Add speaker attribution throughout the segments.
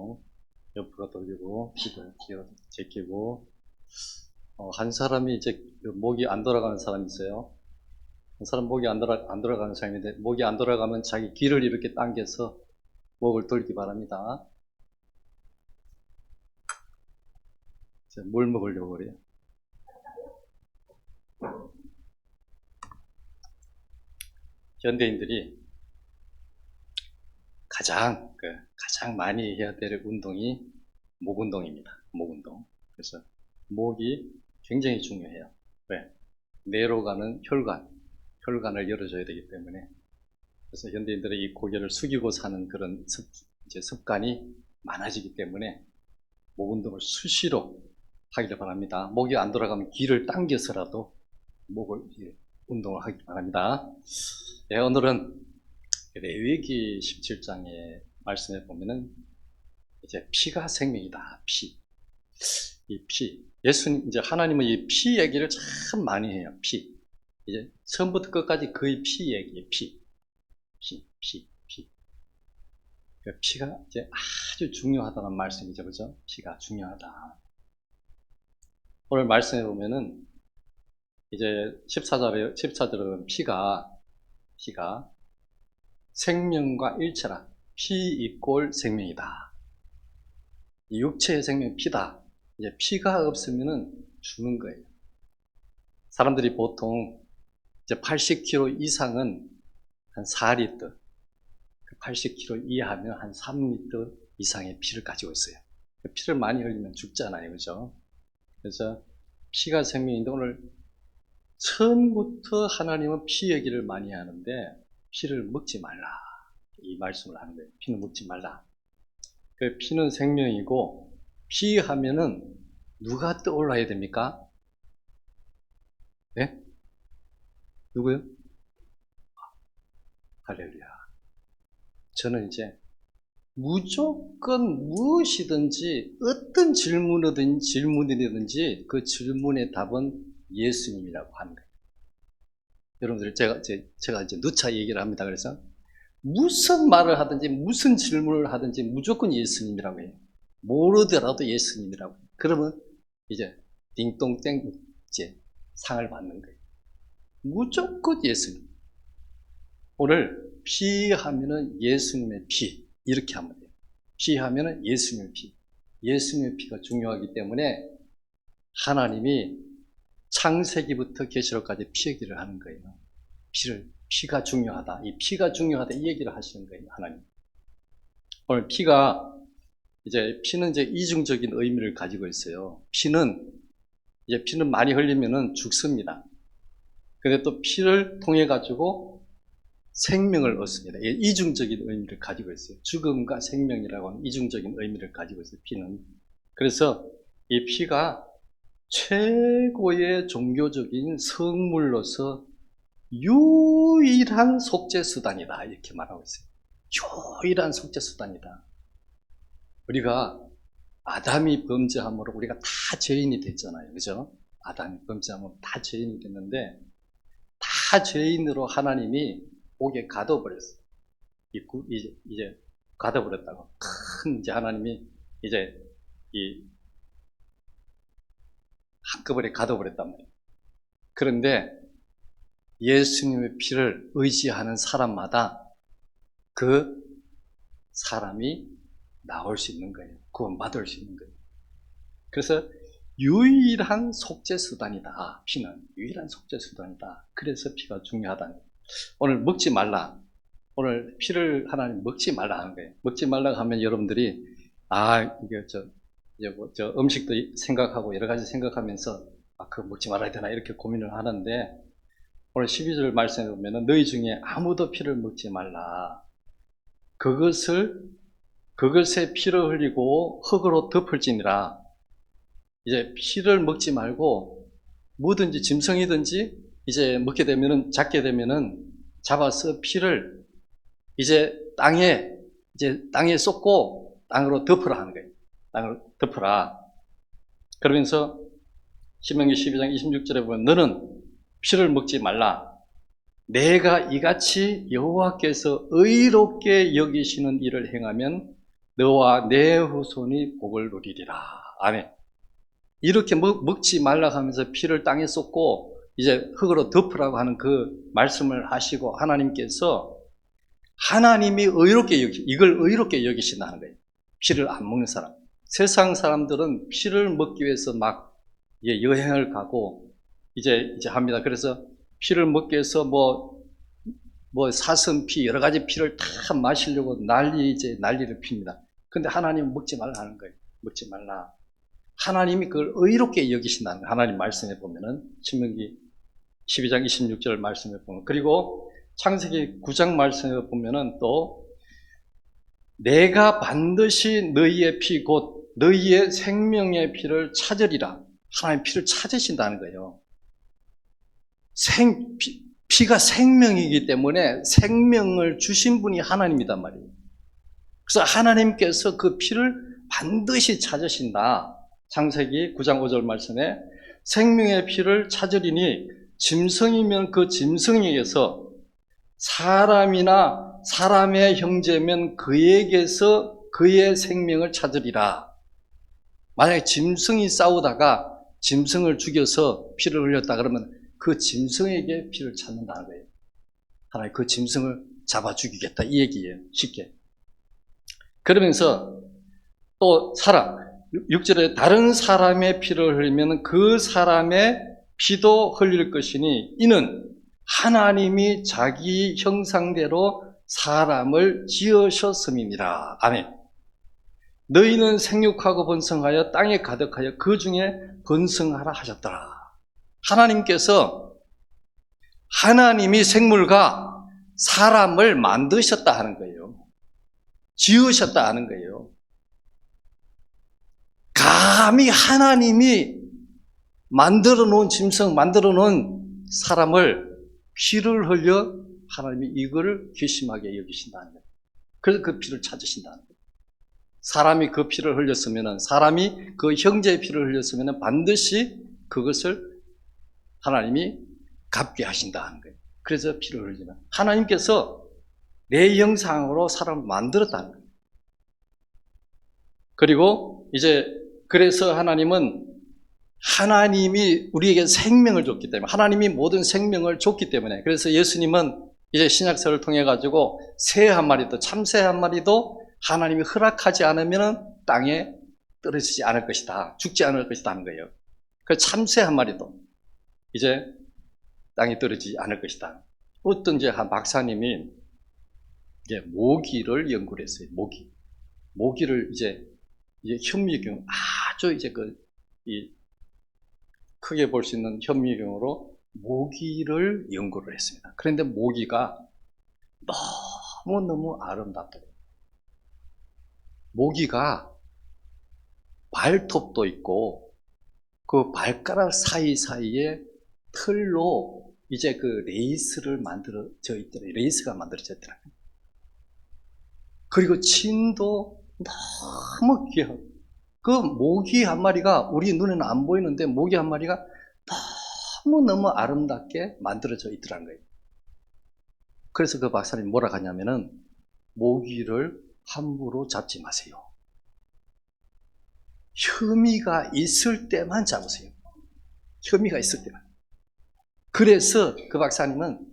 Speaker 1: 돌리고, 옆으로 돌리고, 귀도 제끼고, 한 사람이 이제 목이 안 돌아가는 사람이 있어요. 한 사람 목이 안 돌아가는 사람인데, 목이 안 돌아가면 자기 귀를 이렇게 당겨서 목을 돌리기 바랍니다. 뭘 먹으려고 그래요? 현대인들이 가장 많이 해야 될 운동이 목 운동입니다. 목 운동. 그래서 목이 굉장히 중요해요. 왜? 뇌로 가는 혈관을 열어줘야 되기 때문에. 그래서 현대인들의 이 고개를 숙이고 사는 그런 습관이 많아지기 때문에 목 운동을 수시로 하기를 바랍니다. 목이 안 돌아가면 귀를 당겨서라도 목을 운동을 하기 바랍니다. 네, 오늘은 레위기 17장에 말씀해 보면은 이제 피가 생명이다. 이 피. 예수님, 이제 하나님은 이 피 얘기를 참 많이 해요. 피. 이제 처음부터 끝까지 거의 피 얘기예요. 피. 피가 이제 아주 중요하다는 말씀이죠. 그죠? 피가 중요하다. 오늘 말씀해 보면은 이제 14절에 피가 생명과 일체라. 피 이꼴 생명이다. 육체의 생명 피다. 이제 피가 없으면은 죽는 거예요. 사람들이 보통 이제 80kg 이상은 한 4리터, 80kg 이하면 한 3리터 이상의 피를 가지고 있어요. 피를 많이 흘리면 죽잖아요. 그죠? 그래서 피가 생명인데 오늘 처음부터 하나님은 피 얘기를 많이 하는데 피를 먹지 말라. 이 말씀을 하는 거예요. 피는 먹지 말라. 그 피는 생명이고 피 하면은 누가 떠올라야 됩니까? 네? 누구요? 할렐루야. 저는 이제 무조건 무엇이든지 어떤 질문이든지 그 질문의 답은 예수님이라고 하는 거예요. 여러분들 제가 이제 누차 얘기를 합니다. 그래서 무슨 말을 하든지 무슨 질문을 하든지 무조건 예수님이라고 해요. 모르더라도 예수님이라고 해요. 그러면 이제 딩동땡 이제 상을 받는 거예요. 무조건 예수님. 오늘 피 하면은 예수님의 피 이렇게 하면 돼요. 피 하면은 예수님의 피. 예수님의 피가 중요하기 때문에 하나님이 창세기부터 계시록까지 피 얘기를 하는 거예요. 피가 중요하다. 이 피가 중요하다. 이 얘기를 하시는 거예요. 하나님. 오늘 피는 이제 이중적인 의미를 가지고 있어요. 피는 많이 흘리면은 죽습니다. 근데 또 피를 통해 가지고 생명을 얻습니다. 이중적인 의미를 가지고 있어요. 죽음과 생명이라고 하는 이중적인 의미를 가지고 있어요. 피는. 그래서 이 피가 최고의 종교적인 성물로서 유일한 속죄수단이다. 이렇게 말하고 있어요. 유일한 속죄수단이다. 우리가 아담이 범죄함으로 우리가 다 죄인이 됐잖아요. 그죠? 아담이 범죄함으로 다 죄인이 됐는데 다 죄인으로 하나님이 옥에 가둬버렸어요. 이제 가둬버렸다고. 큰 이제 하나님이 이제 한꺼번에 가둬버렸단 말이에요. 그런데 예수님의 피를 의지하는 사람마다 그 사람이 나올 수 있는 거예요. 구원받을 수 있는 거예요. 그래서 유일한 속죄수단이다. 피는 유일한 속죄수단이다. 그래서 피가 중요하다. 오늘 먹지 말라. 오늘 피를 하나님 먹지 말라 하는 거예요. 먹지 말라 하면 여러분들이 이게 음식도 생각하고 여러 가지 생각하면서 그거 먹지 말아야 되나 이렇게 고민을 하는데 오늘 12절 말씀에 보면은 너희 중에 아무도 피를 먹지 말라. 그것에 피를 흘리고 흙으로 덮을지니라. 이제 피를 먹지 말고 뭐든지 짐승이든지 이제 먹게 되면은 잡게 되면은 잡아서 피를 이제 땅에 쏟고 땅으로 덮으라 하는 거예요. 땅으로 덮으라. 그러면서 신명기 12장 26절에 보면 너는 피를 먹지 말라. 내가 이같이 여호와께서 의롭게 여기시는 일을 행하면 너와 내 후손이 복을 누리리라. 아멘. 이렇게 먹지 말라 하면서 피를 땅에 쏟고 이제 흙으로 덮으라고 하는 그 말씀을 하시고 하나님께서 하나님이 이걸 의롭게 여기신다는 거예요. 피를 안 먹는 사람. 세상 사람들은 피를 먹기 위해서 막 여행을 가고 이제 합니다. 그래서 피를 먹기 위해서 사슴피 여러 가지 피를 다 마시려고 난리를 핍니다. 근데 하나님은 먹지 말라 하는 거예요. 먹지 말라. 하나님이 그걸 의롭게 여기신다는 거예요. 하나님 말씀에 보면은 신명기 12장 26절 말씀에 보면, 그리고 창세기 9장 말씀에 보면은 또 내가 반드시 너희의 피 곧 너희의 생명의 피를 찾으리라. 하나님 피를 찾으신다는 거예요. 피가 생명이기 때문에 생명을 주신 분이 하나님이단 말이에요. 그래서 하나님께서 그 피를 반드시 찾으신다. 창세기 9장 5절 말씀에 생명의 피를 찾으리니 짐승이면 그 짐승에게서 사람이나 사람의 형제면 그에게서 그의 생명을 찾으리라. 만약에 짐승이 싸우다가 짐승을 죽여서 피를 흘렸다 그러면 그 짐승에게 피를 찾는다는 거예요. 하나님 그 짐승을 잡아 죽이겠다 이 얘기예요. 쉽게. 그러면서 또 6절에 다른 사람의 피를 흘리면 그 사람의 피도 흘릴 것이니 이는 하나님이 자기 형상대로 사람을 지으셨음이니라. 아멘. 너희는 생육하고 번성하여 땅에 가득하여 그 중에 번성하라 하셨더라. 하나님이 생물과 사람을 만드셨다 하는 거예요. 지으셨다 하는 거예요. 감히 하나님이 만들어 놓은 짐승, 만들어 놓은 사람을 피를 흘려 하나님이 이거를 괘씸하게 여기신다는 거예요. 그래서 그 피를 찾으신다는 거예요. 사람이 그 피를 흘렸으면, 사람이 그 형제의 피를 흘렸으면 반드시 그것을 하나님이 갚게 하신다는 거예요. 그래서 피를 흘리면 하나님께서 내 형상으로 사람을 만들었다는 거예요. 그리고 그래서 하나님이 우리에게 생명을 줬기 때문에, 하나님이 모든 생명을 줬기 때문에, 그래서 예수님은 이제 신약서를 통해 가지고 새 한 마리도, 참새 한 마리도 하나님이 허락하지 않으면 땅에 떨어지지 않을 것이다, 죽지 않을 것이다 하는 거예요. 그 참새 한 마리도 이제 땅에 떨어지지 않을 것이다. 어떤 한 박사님이 이제 모기를 연구를 했어요. 모기를 이제 현미경, 아주 크게 볼 수 있는 현미경으로 모기를 연구를 했습니다. 그런데 모기가 너무너무 아름답더라고요. 모기가 발톱도 있고 그 발가락 사이사이에 털로 그 레이스가 만들어져 있더라고요. 그리고 침도 너무 귀하고, 그 모기 한 마리가 우리 눈에는 안 보이는데 모기 한 마리가 너무너무 아름답게 만들어져 있더라는 거예요. 그래서 그 박사님이 뭐라 하냐면은 모기를 함부로 잡지 마세요. 혐의가 있을 때만 잡으세요. 혐의가 있을 때만. 그래서 그 박사님은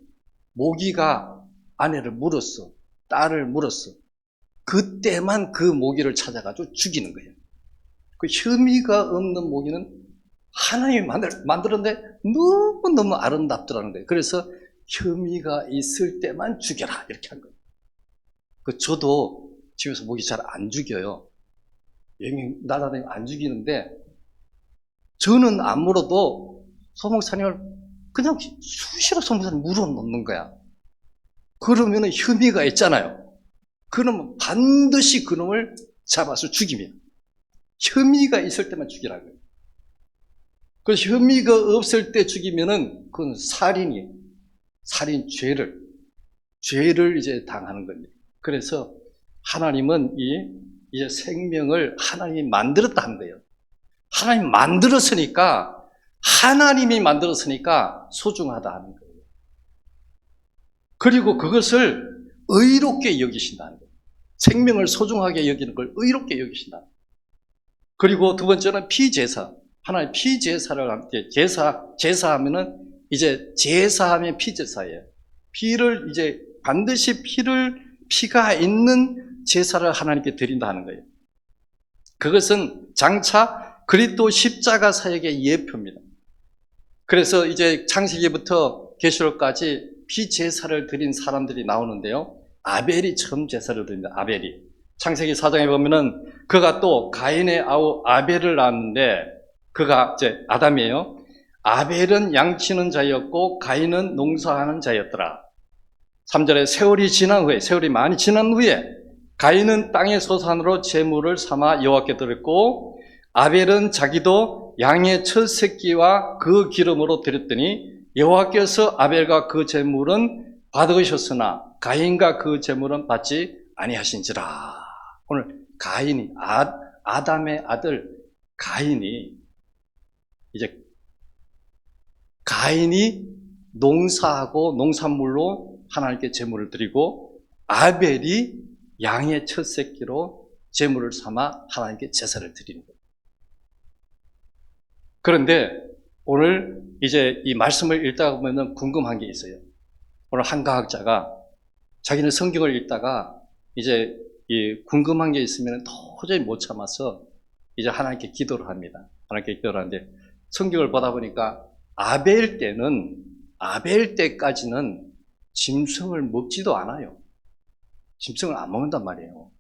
Speaker 1: 모기가 아내를 물었어, 딸을 물었어. 그때만 그 모기를 찾아가지고 죽이는 거예요. 그 혐의가 없는 모기는 하나님이 만들었는데 너무너무 아름답더라는 거예요. 그래서 혐의가 있을 때만 죽여라 이렇게 한 거예요. 저도 집에서 모기 잘 안 죽여요. 여행 날아다니면 안 죽이는데, 저는 안 물어도 소목사님을 그냥 수시로 소목사님 물어놓는 거야. 그러면 혐의가 있잖아요. 그러면 반드시 그놈을 잡아서 죽입니다. 혐의가 있을 때만 죽이라고요. 그 혐의가 없을 때 죽이면은 그건 죄를 이제 당하는 겁니다. 그래서 하나님은 이제 생명을 하나님이 만들었다 한 거예요. 하나님이 만들었으니까 소중하다 하는 거예요. 그리고 그것을 의롭게 여기신다는 거예요. 생명을 소중하게 여기는 걸 의롭게 여기신다. 그리고 두 번째는 피제사. 하나의 피제사를 함께 제사하면은 이제 제사하면 피제사예요. 피를 이제 반드시 피가 있는 제사를 하나님께 드린다 는 거예요. 그것은 장차 그리스도 십자가 사역의 예표입니다. 그래서 이제 창세기부터 계시록까지 피제사를 드린 사람들이 나오는데요. 아벨이 처음 제사를 드립니다. 아벨이. 창세기 4장에 보면은 그가 또 가인의 아우 아벨을 낳았는데 그가 이제 아담이에요. 아벨은 양치는 자였고 가인은 농사하는 자였더라. 3절에 세월이 많이 지난 후에 가인은 땅의 소산으로 제물을 삼아 여호와께 드렸고 아벨은 자기도 양의 첫 새끼와 그 기름으로 드렸더니 여호와께서 아벨과 그 제물은 받으셨으나 가인과 그 제물은 받지 아니하신지라. 오늘 가인이 아담의 아들 가인이 농사하고 농산물로 하나님께 제물을 드리고 아벨이 양의 첫 새끼로 제물을 삼아 하나님께 제사를 드리는 거예요. 그런데 오늘 이제 이 말씀을 읽다가 보면 궁금한 게 있어요. 오늘 한 과학자가 자기는 성경을 읽다가 이제 이 궁금한 게 있으면 도저히 못 참아서 이제 하나님께 기도를 합니다. 하나님께 기도를 하는데 성경을 보다 보니까 아벨 때까지는 짐승을 먹지도 않아요. 짐승을 안 먹는단 말이에요.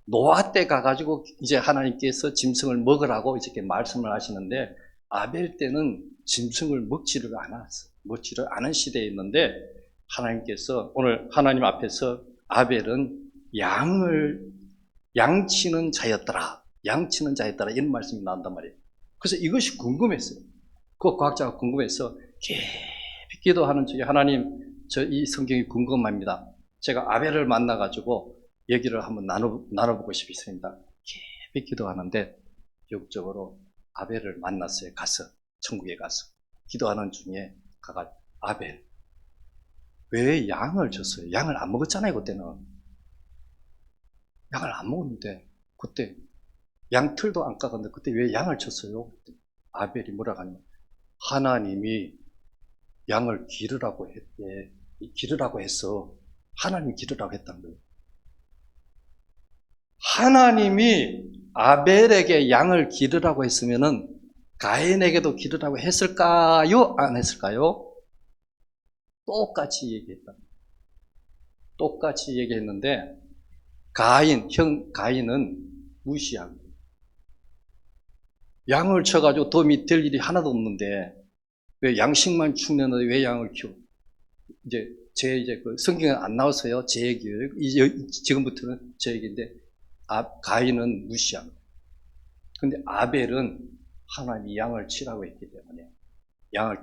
Speaker 1: 노아 때 가가지고 이제 하나님께서 짐승을 먹으라고 이렇게 말씀을 하시는데 아벨 때는 짐승을 먹지를 않은 시대에 있는데 하나님께서 오늘 하나님 앞에서 아벨은 양치는 자였더라 이런 말씀이 나온단 말이에요. 그래서 이것이 궁금했어요. 그 과학자가 궁금해서 깊이 기도하는 중에 하나님 저 이 성경이 궁금합니다. 제가 아벨을 만나가지고 얘기를 한번 나눠보고 싶습니다. 깊이 기도하는데 역적으로 아벨을 만났어요. 천국에 가서 기도하는 중에 아벨 왜 양을 줬어요? 양을 안 먹었잖아요. 그때는 양을 안 먹었는데 그때 양털도 안 깎았는데 그때 왜 양을 쳤어요? 아벨이 뭐라고 하냐면 하나님이 양을 기르라고 했어. 하나님이 기르라고 했다는 거예요. 하나님이 아벨에게 양을 기르라고 했으면은 가인에게도 기르라고 했을까요? 안 했을까요? 똑같이 얘기했는데 가인은 무시한 거예요. 양을 쳐가지고 도움이 될 일이 하나도 없는데 왜 양식만 축내는데 왜 양을 키워? 이제 그 성경에 안 나와서요. 제 얘기예요. 지금부터는 제 얘기인데 가인은 무시한 거예요. 근데 아벨은 하나님이 양을 치라고 했기 때문에 양을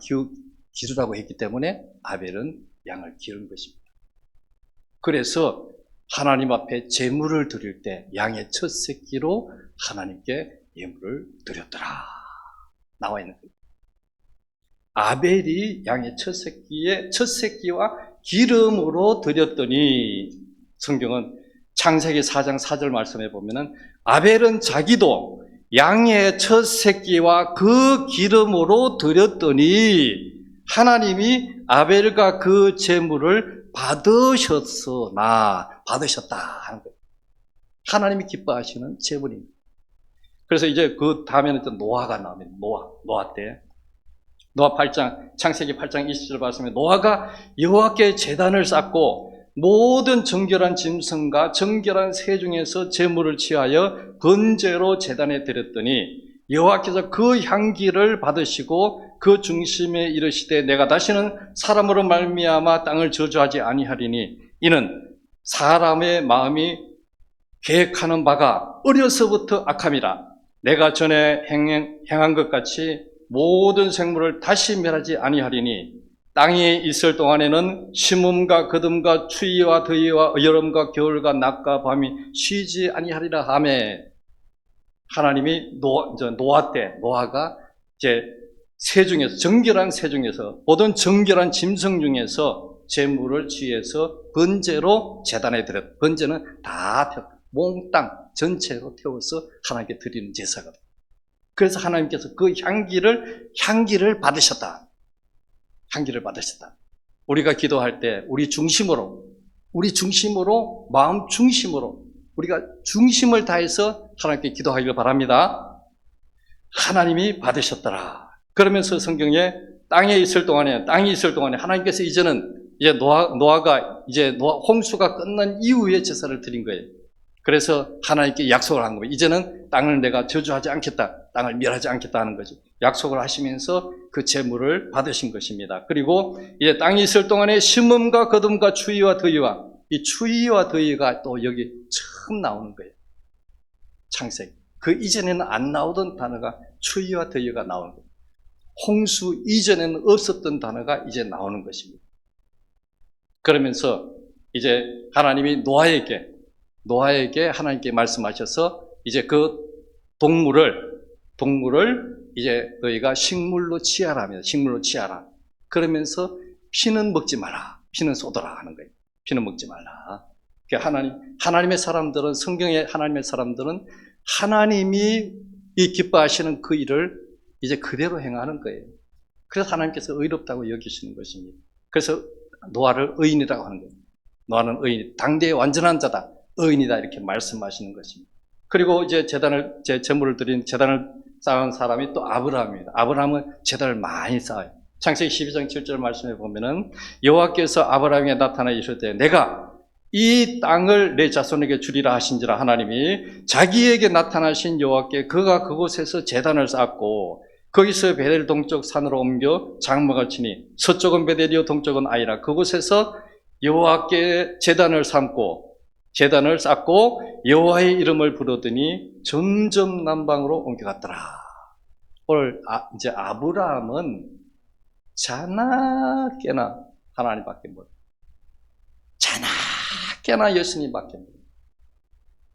Speaker 1: 기르라고 했기 때문에 아벨은 양을 기른 것입니다. 그래서 하나님 앞에 제물을 드릴 때 양의 첫 새끼로 하나님께 예물을 드렸더라 나와 있는 거예요. 아벨이 양의 첫 새끼와 기름으로 드렸더니 성경은 창세기 4장 4절 말씀에 보면은 아벨은 자기도 양의 첫 새끼와 그 기름으로 드렸더니 하나님이 아벨과 그 제물을 받으셨다 하는 거예요. 하나님이 기뻐하시는 제물입니다. 그래서 이제 그 다음에는 또 노아가 나옵니다. 노아 때. 노아 8장, 창세기 8장 20절 말씀에 노아가 여호와께 제단을 쌓고 모든 정결한 짐승과 정결한 새 중에서 제물을 취하여 번제로 제단에 드렸더니 여호와께서 그 향기를 받으시고 그 중심에 이르시되 내가 다시는 사람으로 말미암아 땅을 저주하지 아니하리니 이는 사람의 마음이 계획하는 바가 어려서부터 악함이라 내가 전에 행한 것 같이 모든 생물을 다시 멸하지 아니하리니 땅에 있을 동안에는 심음과 거둠과 추위와 더위와 여름과 겨울과 낮과 밤이 쉬지 아니하리라 하매 하나님이 노아가 이제 새 중에서 정결한 새 중에서 모든 정결한 짐승 중에서 제물을 취해서 번제로 제단에 드렸다. 번제는 다 몽땅 전체로 태워서 하나님께 드리는 제사거든. 그래서 하나님께서 그 향기를 받으셨다. 향기를 받으셨다. 우리가 기도할 때 우리 중심으로 마음 중심으로 우리가 중심을 다해서 하나님께 기도하기를 바랍니다. 하나님이 받으셨더라. 그러면서 성경에 땅이 있을 동안에 하나님께서 이제는 이제 노아가 홍수가 끝난 이후에 제사를 드린 거예요. 그래서 하나님께 약속을 한 거예요. 이제는 땅을 내가 저주하지 않겠다. 땅을 멸하지 않겠다 하는 거죠. 약속을 하시면서 그 제물을 받으신 것입니다. 그리고 이제 땅이 있을 동안에 심음과 거둠과 추위와 더위와 이 추위와 더위가 또 여기 처음 나오는 거예요. 창세기. 그 이전에는 안 나오던 단어가 추위와 더위가 나오는 거예요. 홍수 이전에는 없었던 단어가 이제 나오는 것입니다. 그러면서 이제 하나님이 노아에게 하나님께 말씀하셔서 이제 그 동물을 이제 너희가 식물로 취하라 합니다. 식물로 취하라. 그러면서 피는 먹지 마라. 피는 쏟아라 하는 거예요. 피는 먹지 말라. 하나님의 사람들은, 성경의 하나님의 사람들은 하나님이 이 기뻐하시는 그 일을 이제 그대로 행하는 거예요. 그래서 하나님께서 의롭다고 여기시는 것입니다. 그래서 노아를 의인이라고 하는 거예요. 노아는 의인, 당대의 완전한 자다. 의인이다. 이렇게 말씀하시는 것입니다. 그리고 이제 제물을 드린 제단을 쌓은 사람이 또 아브라함입니다. 아브라함은 제단을 많이 쌓아요. 창세기 12장 7절 말씀에 보면은 여호와께서 아브라함에게 나타나 이르시되 내가 이 땅을 내 자손에게 주리라 하신지라. 하나님이 자기에게 나타나신 여호와께 그가 그곳에서 제단을 쌓고 거기서 베델 동쪽 산으로 옮겨 장막을 치니 서쪽은 베델이요 동쪽은 아이라. 그곳에서 여호와께 제단을 쌓고 여호와의 이름을 부르더니 점점 남방으로 옮겨갔더라. 오늘 이제 아브라함은 자나 깨나 하나님밖에 몰라. 자나 깨나 예수님밖에 몰라.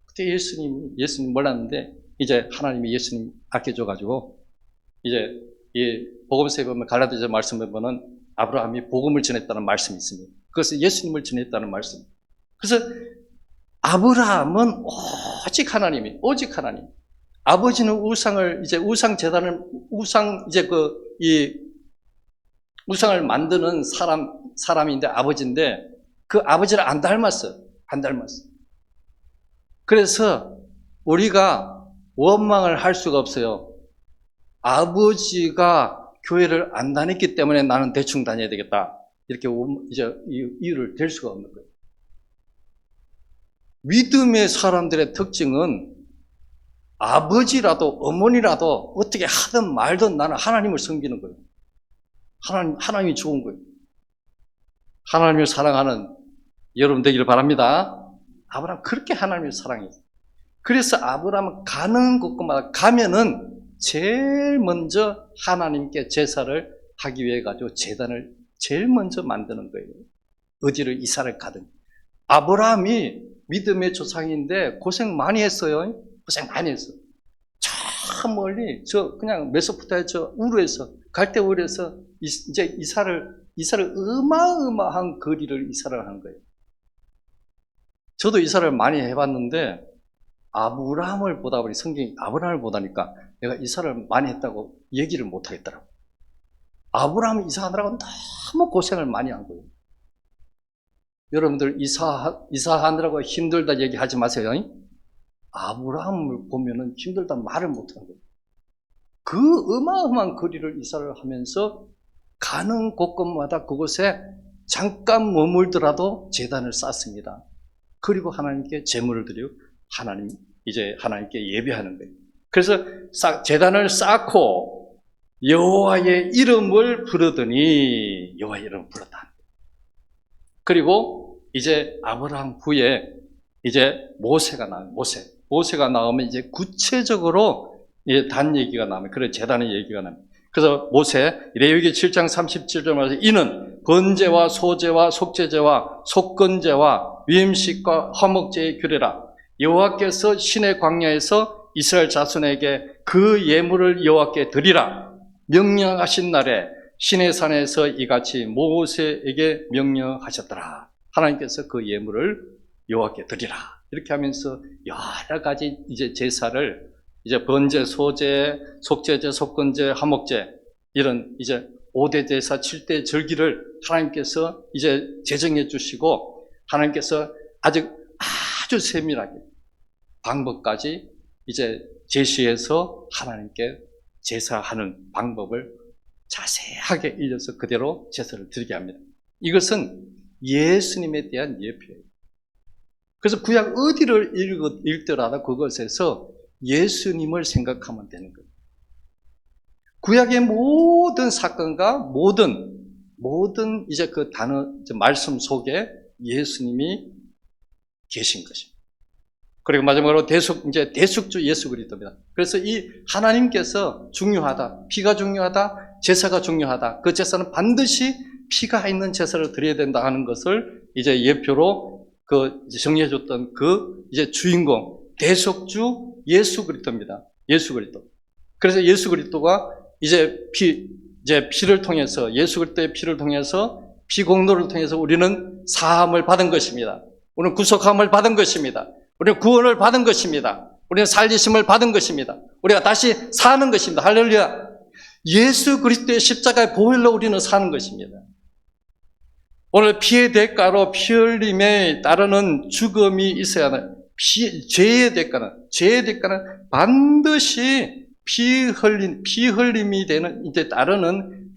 Speaker 1: 그때 예수님 몰랐는데 이제 하나님이 예수님 아껴줘가지고 이제 이 복음서에 보면 갈라디아서 말씀에 보면 아브라함이 복음을 전했다는 말씀이 있습니다. 그것은 예수님을 전했다는 말씀. 그래서 아브라함은 오직 하나님. 아버지는 우상을 만드는 사람인데 아버지인데 그 아버지를 안 닮았어. 그래서 우리가 원망을 할 수가 없어요. 아버지가 교회를 안 다녔기 때문에 나는 대충 다녀야 되겠다. 이렇게 이제 이유를 댈 수가 없는 거예요. 믿음의 사람들의 특징은 아버지라도 어머니라도 어떻게 하든 말든 나는 하나님을 섬기는 거예요. 하나님이 좋은 거예요. 하나님을 사랑하는 여러분 되기를 바랍니다. 아브라함 그렇게 하나님을 사랑했어요. 그래서 아브라함은 가는 곳마다 가면은 제일 먼저 하나님께 제사를 하기 위해 가지고 제단을 제일 먼저 만드는 거예요. 어디를 이사를 가든. 아브라함이 믿음의 조상인데 고생 많이 했어요. 저 멀리 그냥 메소포타미아 우르에서 갈대우르에서 이제 이사를 어마어마한 거리를 이사를 하는 거예요. 저도 이사를 많이 해봤는데 아브라함을 보다 보니 성경이 아브라함을 보다니까 내가 이사를 많이 했다고 얘기를 못 하겠더라고. 아브라함이 이사하느라고 너무 고생을 많이 한 거예요. 여러분들 이사하느라고 힘들다 얘기하지 마세요. 아브라함을 보면은 힘들다 말을 못 하는 거예요. 그 어마어마한 거리를 이사를 하면서 가는 곳곳마다 그곳에 잠깐 머물더라도 제단을 쌓습니다. 그리고 하나님께 제물을 드리고 하나님께 예배하는 거예요. 그래서 제단을 쌓고 여호와의 이름을 부르더니 여호와의 이름을 부르다. 그리고 이제 아브라함 후에 이제 모세가 나와요. 모세가 나오면 이제 구체적으로 단 얘기가 나오면 그래 제단의 얘기가 나옵니다. 그래서 모세 레위기 7장 37절 말해서 이는 번제와 소제와 속죄제와 속건제와 위임식과 화목제의 규례라. 여호와께서 신의 광야에서 이스라엘 자손에게 그 예물을 여호와께 드리라 명령하신 날에 신의 산에서 이같이 모세에게 명령하셨더라. 하나님께서 그 예물을 여호와께 드리라. 이렇게 하면서 여러 가지 이제 제사를 이제 번제, 소제, 속죄제, 속건제, 화목제 이런 이제 5대 제사, 7대 절기를 하나님께서 이제 제정해 주시고 하나님께서 아주 세밀하게 방법까지 이제 제시해서 하나님께 제사하는 방법을 자세하게 일러서 그대로 제사를 드리게 합니다. 이것은 예수님에 대한 예표예요. 그래서 구약 어디를 읽더라도 그것에서 예수님을 생각하면 되는 거예요. 구약의 모든 사건과 모든 이제 그 단어, 말씀 속에 예수님이 계신 것입니다. 그리고 마지막으로 대속주 예수 그리스도입니다. 그래서 이 하나님께서 중요하다, 피가 중요하다, 제사가 중요하다. 그 제사는 반드시 피가 있는 제사를 드려야 된다 하는 것을 이제 예표로 정리해줬던 이제 주인공, 대속주 예수 그리스도입니다. 예수 그리스도. 그래서 예수 그리스도가 이제 피를 통해서, 예수 그리스도의 피를 통해서, 피 공로를 통해서 우리는 사함을 받은 것입니다. 우리는 구속함을 받은 것입니다. 우리는 구원을 받은 것입니다. 우리는 살리심을 받은 것입니다. 우리가 다시 사는 것입니다. 할렐루야. 예수 그리스도의 십자가의 보혈로 우리는 사는 것입니다. 오늘 피의 대가로 피 흘림에 따르는 죽음이 있어야 하는 죄의 대가는 반드시 피 흘림이 되는, 이제 따르는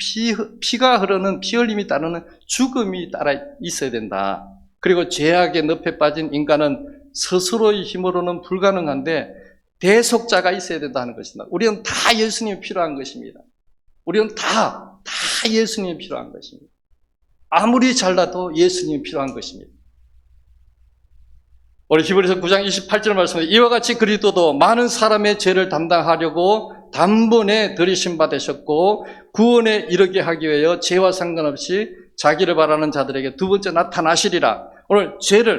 Speaker 1: 피가 흐르는 피 흘림이 따르는 죽음이 따라 있어야 된다. 그리고 죄악의 늪에 빠진 인간은 스스로의 힘으로는 불가능한데 대속자가 있어야 된다는 것입니다. 우리는 다 예수님이 필요한 것입니다. 우리는 다 예수님이 필요한 것입니다. 아무리 잘나도 예수님이 필요한 것입니다. 우리 히브리서 9장 28절 말씀에 이와 같이 그리스도도 많은 사람의 죄를 담당하려고 단번에 들이심 받으셨고 구원에 이르게 하기 위하여 죄와 상관없이 자기를 바라는 자들에게 두 번째 나타나시리라. 오늘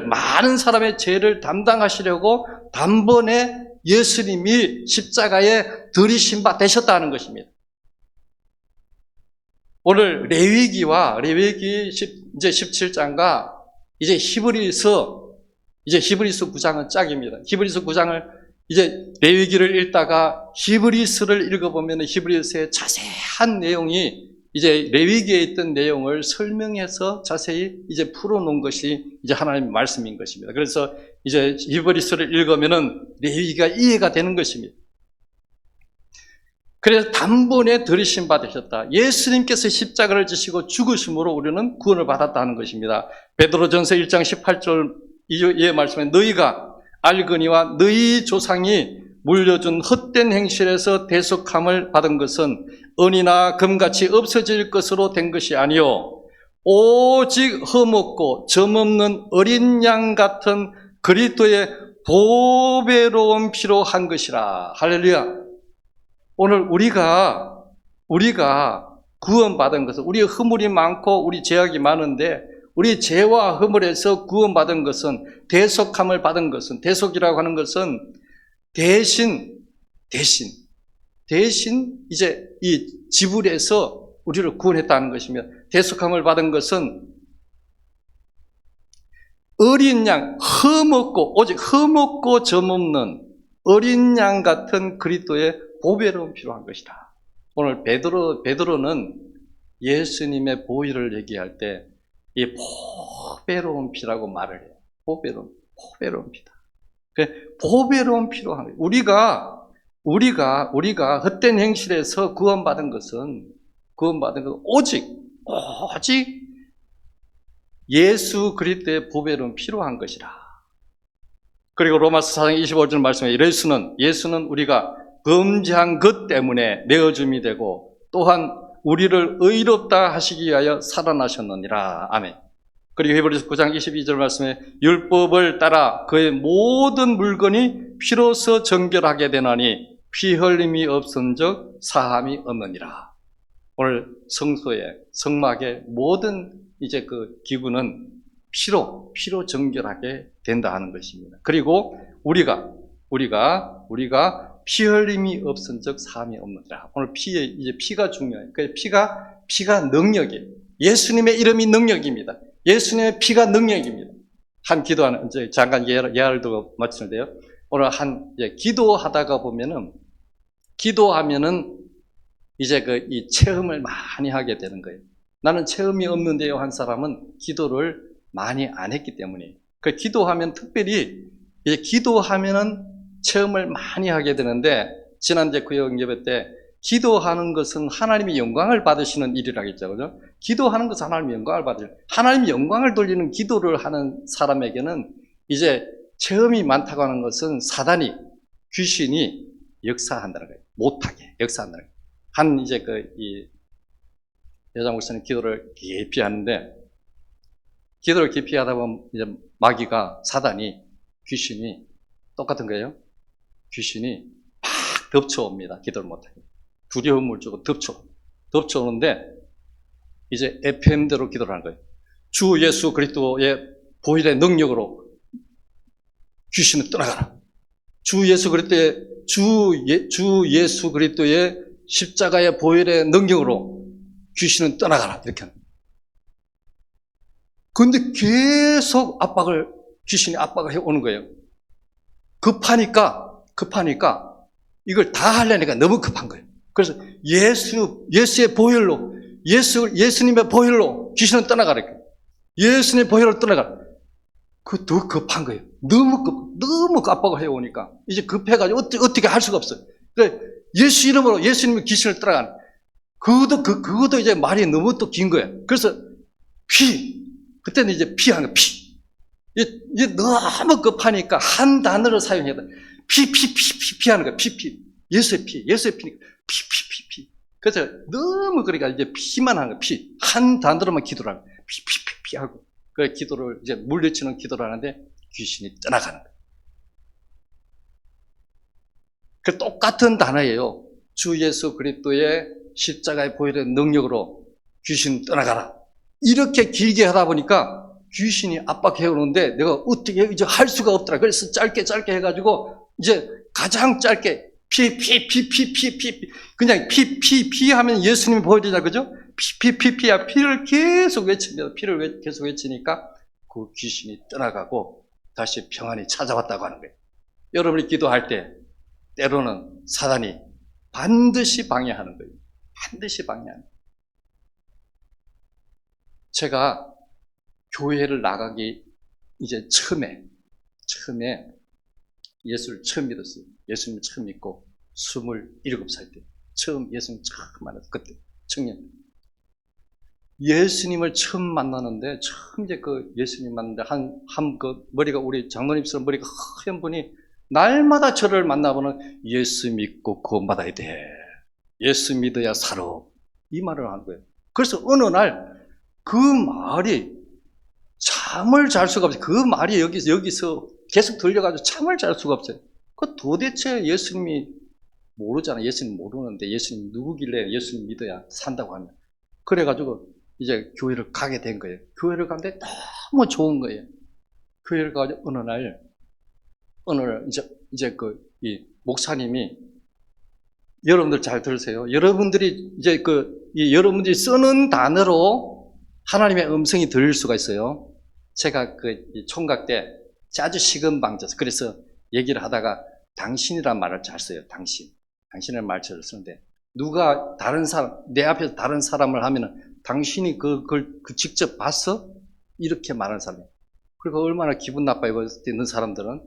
Speaker 1: 많은 사람의 죄를 담당하시려고 단번에 예수님이 십자가에 들이심 받으셨다는 것입니다. 오늘 레위기 17장과 이제 히브리서 9장은 짝입니다. 히브리서 9장을 이제 레위기를 읽다가 히브리서를 읽어보면 히브리서의 자세한 내용이 이제 레위기에 있던 내용을 설명해서 자세히 이제 풀어놓은 것이 이제 하나님의 말씀인 것입니다. 그래서 이제 히브리서를 읽으면은 레위기가 이해가 되는 것입니다. 그래서 단번에 들이심 받으셨다. 예수님께서 십자가를 지시고 죽으심으로 우리는 구원을 받았다는 것입니다. 베드로전서 1장 18절 이에 말씀에 너희가 알거니와 너희 조상이 물려준 헛된 행실에서 대속함을 받은 것은 은이나 금같이 없어질 것으로 된 것이 아니요 오직 흠없고 점없는 어린 양 같은 그리스도의 보배로운 피로 한 것이라. 할렐루야. 오늘 우리가 구원받은 것은 우리의 허물이 많고 우리 죄악이 많은데 우리 죄와 허물에서 구원받은 것은 대속함을 받은 것은 대속이라고 하는 것은 대신 이제 이 지불해서 우리를 구원했다는 것이며 대속함을 받은 것은 어린 양, 오직 흠없고 점없는 어린 양 같은 그리스도의 보배로운 피로 한 것이다. 오늘 베드로는 예수님의 보혈을 얘기할 때 이 보배로운 피라고 말을 해요. 보배로운 피다. 보배로운 피로 한 거예요. 우리가 헛된 행실에서 구원받은 것은 오직 예수 그리스도의 보배로운 피로 한 것이라. 그리고 로마서 4장 25절 말씀에 예수는 우리가 범죄한 것 때문에 내어줌이 되고 또한 우리를 의롭다 하시기 위하여 살아나셨느니라. 아멘. 그리고 히브리서 9장 22절 말씀에 율법을 따라 그의 모든 물건이 피로서 정결하게 되나니 피 흘림이 없은즉 사함이 없느니라. 오늘 성막의 모든 이제 그 기구는 피로 정결하게 된다 하는 것입니다. 그리고 우리가 피 흘림이 없은즉 사함이 없느니라. 오늘 이제 피가 중요해요. 그 피가 능력이에요. 예수님의 이름이 능력입니다. 예수님의 피가 능력입니다. 한 기도하는, 이제 잠깐 예를 들어 마치는데요. 오늘 기도하다가 보면은, 기도하면은 이제 이 체험을 많이 하게 되는 거예요. 나는 체험이 없는데요 한 사람은 기도를 많이 안 했기 때문에. 기도하면 특별히, 이제 기도하면은 체험을 많이 하게 되는데, 지난주에 구역 예배 때 기도하는 것은 하나님의 영광을 받으시는 일이라고 했죠. 그죠? 기도하는 것은 하나님의 영광을 받으시는, 하나님의 영광을 돌리는 기도를 하는 사람에게는 이제 체험이 많다고 하는 것은 사단이, 귀신이 역사한다는 거예요. 못하게 역사한다는 거예요. 이제 이 여자 목사님 기도를 깊이 하는데, 기도를 깊이 하다 보면 이제 마귀가, 사단이, 귀신이 똑같은 거예요. 귀신이 막 덮쳐옵니다. 기도를 못하게. 두려움을 주고 덮쳐오는데, 이제 FM대로 기도를 하는 거예요. 주 예수 그리스도의 보혈의 능력으로 귀신을 떠나가라. 주 예수 그리스도의 십자가의 보혈의 능력으로 귀신은 떠나가라. 이렇게 하는 거예요. 그런데 계속 귀신이 압박을 해오는 거예요. 급하니까 이걸 다 하려니까 너무 급한 거예요. 그래서 예수의 보혈로, 예수님의 보혈로 귀신은 떠나가라. 예수님의 보혈로 떠나가라. 더 급한 거예요. 너무 압박을 해오니까 이제 급해가지고 어떻게 할 수가 없어요. 그러니까 예수 이름으로 예수님의 귀신을 떠나가는. 그것도 이제 말이 너무 또 긴 거예요. 그래서 그때는 이제 피하는 거예요. 이게 너무 급하니까 한 단어를 사용해야 돼. 피하는 거예요. 예수의 피니까 피. 그래서 너무 그러니까 이제 피만 하는 거예요. 한 단어로만 기도를 하는 거예요. 피하고. 그 기도를 이제 물리치는 기도를 하는데 귀신이 떠나가는 거예요. 그 똑같은 단어예요. 주 예수 그리스도의 십자가의 보혈의 능력으로 귀신 떠나가라. 이렇게 길게 하다 보니까 귀신이 압박해오는데 내가 어떻게 이제 할 수가 없더라. 그래서 짧게 해가지고 이제 가장 짧게 그냥 피 하면 예수님이 보여주잖아. 그죠? 피를 계속 외칩니다. 피를 계속 외치니까 그 귀신이 떠나가고 다시 평안이 찾아왔다고 하는 거예요. 여러분이 기도할 때 때로는 사단이 반드시 방해하는 거예요. 반드시 방해하는 거예요. 제가 교회를 나가기 이제 처음에 예수를 처음 믿었어요. 예수님을 처음 믿고 27살 때 처음 예수님 처음 만났어요. 그때 청년. 예수님을 처음 만나는데 처음 이제 예수님 만났는데 머리가 우리 장로님처럼 머리가 하얀 분이 날마다 저를 만나보는 예수 믿고 구원받아야 돼. 예수 믿어야 살아. 이 말을 하는 거예요. 그래서 어느 날 그 말이 잠을 잘 수가 없어요. 그 말이 여기서 계속 들려가지고 잠을 잘 수가 없어요. 도대체 예수님이 모르잖아. 예수님 모르는데 예수님 누구길래 예수님 믿어야 산다고 하면. 그래가지고 이제 교회를 가게 된 거예요. 교회를 가는데 너무 좋은 거예요. 교회를 가가지고 어느 날 이제 이 목사님이, 여러분들 잘 들으세요. 여러분들이 여러분들이 쓰는 단어로 하나님의 음성이 들릴 수가 있어요. 제가 이 총각 때 아주 시건방져서 그래서 얘기를 하다가 당신이란 말을 잘 써요. 당신이라는 말을 잘 쓰는데 누가 내 앞에서 다른 사람을 하면은 당신이 그걸 직접 봤어? 이렇게 말하는 사람이에요. 그리고 얼마나 기분 나빠요. 있는 사람들은.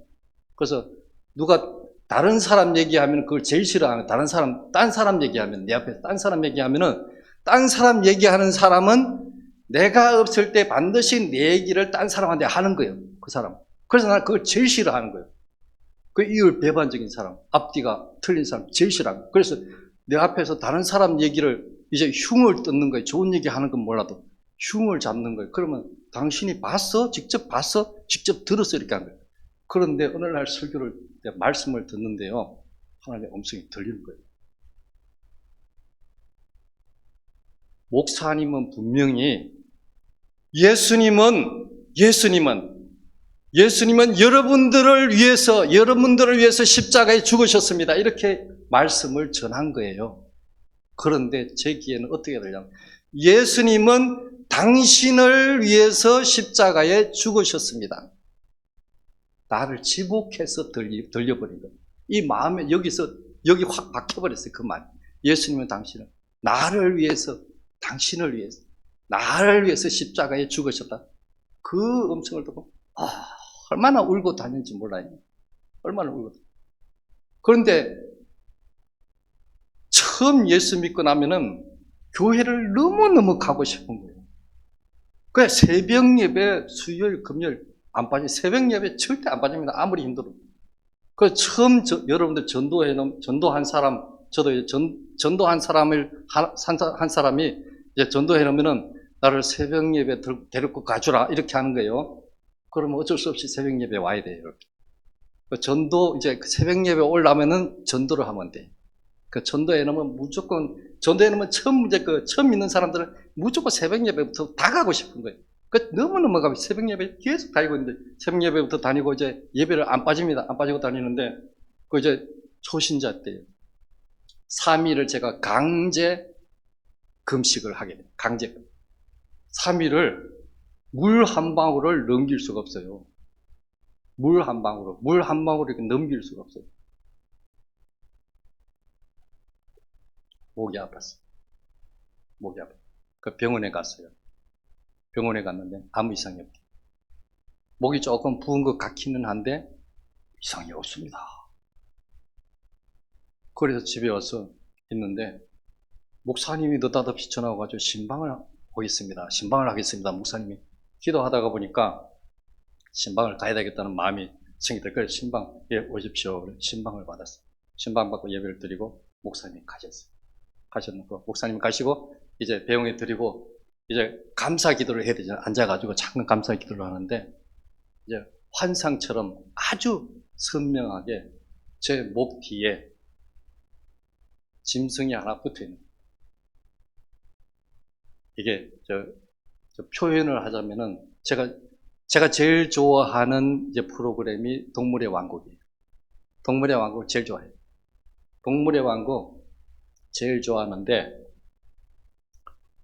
Speaker 1: 그래서 누가 다른 사람 얘기하면 그걸 제일 싫어하는, 딴 사람 얘기하면, 내 앞에서 딴 사람 얘기하면은, 딴 사람 얘기하는 사람은 내가 없을 때 반드시 내 얘기를 딴 사람한테 하는 거예요. 그 사람. 그래서 나는 그걸 제일 싫어하는 거예요. 이율 배반적인 사람, 앞뒤가 틀린 사람 제일 싫어하는 거예요. 그래서 내 앞에서 다른 사람 얘기를 이제 흉을 뜯는 거예요. 좋은 얘기 하는 건 몰라도 흉을 잡는 거예요. 그러면 당신이 봤어? 직접 봤어? 직접 들었어? 이렇게 하는 거예요. 그런데 어느 날 설교를, 말씀을 듣는데요, 하나님의 음성이 들리는 거예요. 목사님은 분명히 예수님은 여러분들을 위해서 십자가에 죽으셨습니다. 이렇게 말씀을 전한 거예요. 그런데 제 귀에는 어떻게 들냐면, 예수님은 당신을 위해서 십자가에 죽으셨습니다. 나를 지복해서 들려버린 거예요. 이 마음에 여기 확 박혀버렸어요. 그 말. 예수님은 당신을 나를 위해서, 당신을 위해서, 나를 위해서 십자가에 죽으셨다. 그 음성을 듣고 얼마나 울고 다녔는지 몰라요. 얼마나 울고. 그런데 처음 예수 믿고 나면은 교회를 너무너무 가고 싶은 거예요. 그래, 새벽 예배, 수요일, 금요일 안 빠지, 새벽 예배 절대 안 빠집니다. 아무리 힘들어도. 그 처음 여러분들 전도한 사람, 저도 전도한 한 사람이 이제 전도해 놓으면은 나를 새벽 예배 데리고 가주라 이렇게 하는 거예요. 그러면 어쩔 수 없이 새벽 예배 와야 돼요. 그 전도 이제 새벽 예배 올라오면은 전도를 하면 돼. 그 전도해 놓으면 무조건 전도해 놓으면 처음 믿는 사람들은 무조건 새벽 예배부터 다 가고 싶은 거예요. 그 너무너무 가고 새벽 예배 계속 다니고 있는데 새벽 예배부터 다니고 이제 예배를 안 빠집니다. 안 빠지고 다니는데 그 이제 초신자 때예요. 3일을 제가 강제 금식을 하게 돼요. 강제. 3일을 물 한 방울을 넘길 수가 없어요. 물 한 방울을 이렇게 넘길 수가 없어요. 목이 아팠어요. 목이 아팠어요. 그 병원에 갔어요. 병원에 갔는데 아무 이상이 없게. 목이 조금 부은 것 같기는 한데 이상이 없습니다. 그래서 집에 와서 있는데 목사님이 느닷없이 전화 와가지고 신방을 하겠습니다. 목사님이 기도하다가 보니까 신방을 가야 되겠다는 마음이 생기더라고요. 그래서 신방에 오십시오. 신방을 받았어요. 신방 받고 예배를 드리고 목사님이 가셨고 목사님 가시고 이제 배웅해 드리고 이제 감사 기도를 해야 되잖아요. 앉아가지고 잠깐 감사 기도를 하는데 이제 환상처럼 아주 선명하게 제 목 뒤에 짐승이 하나 붙어 있는 거예요. 이게 저 표현을 하자면은 제가 제일 좋아하는 이제 프로그램이 동물의 왕국이에요. 동물의 왕국을 제일 좋아해요. 동물의 왕국 제일 좋아하는데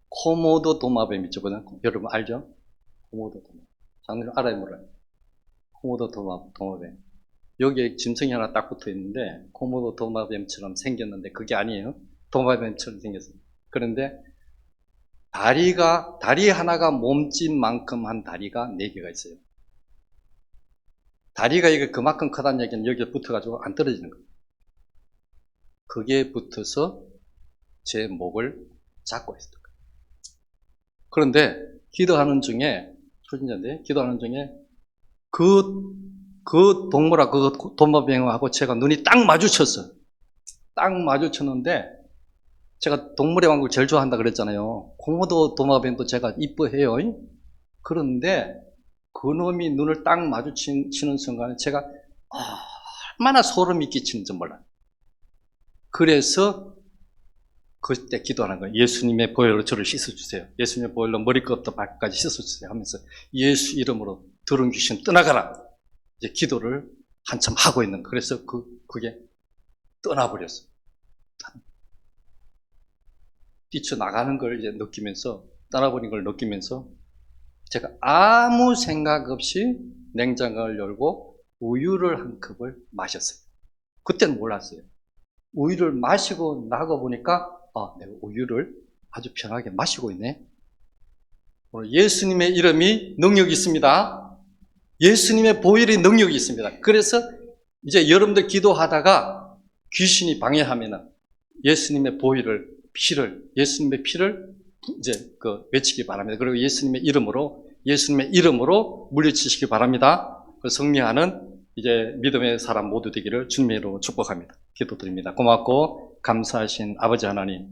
Speaker 1: 코모도 도마뱀 있죠? 여러분 알죠? 코모도 도마뱀. 장르를 알아요, 몰라요? 코모도 도마뱀. 여기에 짐승이 하나 딱 붙어 있는데 코모도 도마뱀처럼 생겼는데 그게 아니에요. 도마뱀처럼 생겼어요. 그런데 다리 하나가 몸집만큼 한 다리가 4개가 있어요. 다리가 이게 그만큼 크다는 얘기는 여기에 붙어가지고 안 떨어지는 거예요. 그게 붙어서 제 목을 잡고 있었던 거예요. 그런데 기도하는 중에, 초신자인데, 기도하는 중에 그 동물하고 그 도마뱀하고 제가 눈이 딱 마주쳤어요. 딱 마주쳤는데 제가 동물의 왕국을 제일 좋아한다 그랬잖아요. 코모도 도마뱀도 제가 이뻐해요. 그런데 그놈이 눈을 딱 마주치는 순간에 제가 얼마나 소름이 끼치는지 몰라요. 그래서 그때 기도하는 거예요. 예수님의 보혈로 저를 씻어주세요. 예수님의 보혈로 머리끝부터 발끝까지 씻어주세요 하면서 예수 이름으로 더러운 귀신 떠나가라. 이제 기도를 한참 하고 있는 거예요. 그래서 그게 떠나버렸어요. 뛰쳐나가는 걸 이제 느끼면서, 떠나버린 걸 느끼면서, 제가 아무 생각 없이 냉장고를 열고 우유를 한 컵을 마셨어요. 그때는 몰랐어요. 우유를 마시고 나가 보니까, 내가 우유를 아주 편하게 마시고 있네. 예수님의 이름이 능력이 있습니다. 예수님의 보혈이 능력이 있습니다. 그래서 이제 여러분들 기도하다가 귀신이 방해하면은 예수님의 예수님의 피를 이제 외치기 바랍니다. 그리고 예수님의 이름으로 물리치시기 바랍니다. 승리하는 이제 믿음의 사람 모두 되기를 주님의 이름으로 축복합니다. 기도드립니다. 고맙고 감사하신 아버지 하나님,